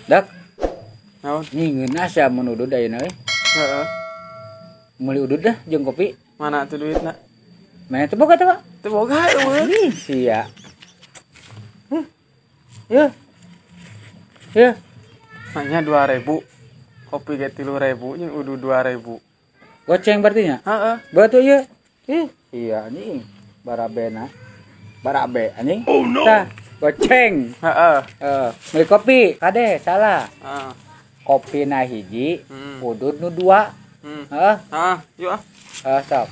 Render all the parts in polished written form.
Dak, Naon? nyingin asa mun udud ayeuna euy. Heeh. Meuli udud dah jeung kopi. Mana tuh duitna? Mana teu boga teh, Pak? Teu boga eueuh. Ih, sia. Ya. Ya. Hanya 2.000. Kopi ge 3.000 jeung udu 2.000. Goceng berarti nya? Heeh. Betul ya. Iya anjing. Barabena. Barabe anjing. Oh no. Tah, goceng. Heeh. Beli kopi, kade salah. Heeh. Kopi na hiji, Hmm. udud nu dua. Heeh. Yuk ah. Stop.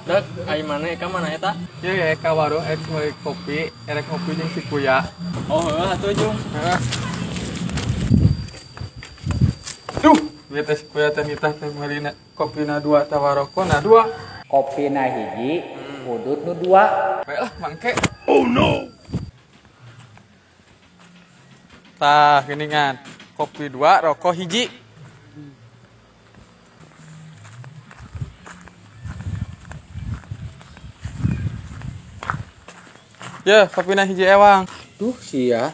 Dak, ai mana ka mana eta? Ya ka warung meuli kopi, erek kopi jeung si Kuya. Oh, heuh atuh Jung. Heeh. Duh, ieu teh si Kuya teh nitah teh meulina kopina 2 tawarokona 2. Kopi na hiji, udud nu dua. Baiklah, mangke. Oh no. Tah, geuningan. Kopi 2, rokok hiji. Ya, kopi na hiji ewang. Duh sia.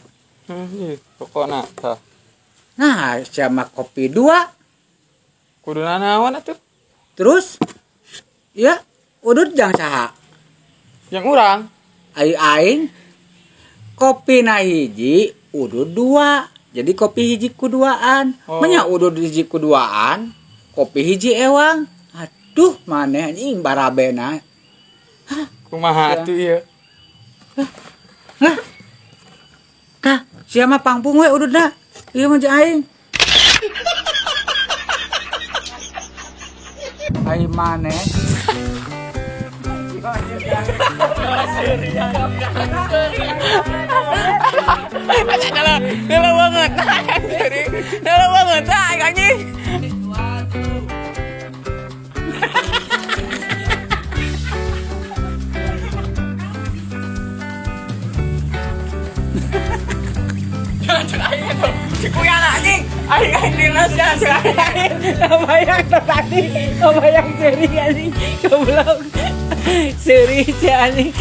Rokokna tah. Nah, sama kopi dua. Kuduna naon atuh? Terus ya, udud jang saha? Yang urang. Aing kopi na hiji, udud dua. Jadi kopi hiji kuduaan. Oh. Manya udud hiji kuduaan, kopi hiji ewang. Aduh, maneh anjing barabena. Kumaha Ya. atuh ieu? Kah, siapa pangpung we ududna? Ieu mah aing. Aing maneh. Dalam banget. Dalam banget. Anjing. Si Kuya anjing. Aing dinas ya si aing. Kebayang tadi, kebayang seri anjing, goblok. Seri si anjing,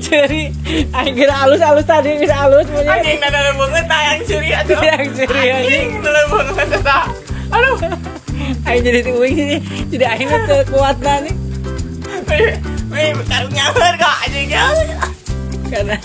seri. Aing kira halus-halus tadi, kira halus punya. Anjing dalam banget yang curi atuh. Yang seri anjing. Dalam banget eta. Aduh. Aing jadi tuing sini, tidak aing teu kuat nih. Wih, karung nyawer kok anjingnya. Karena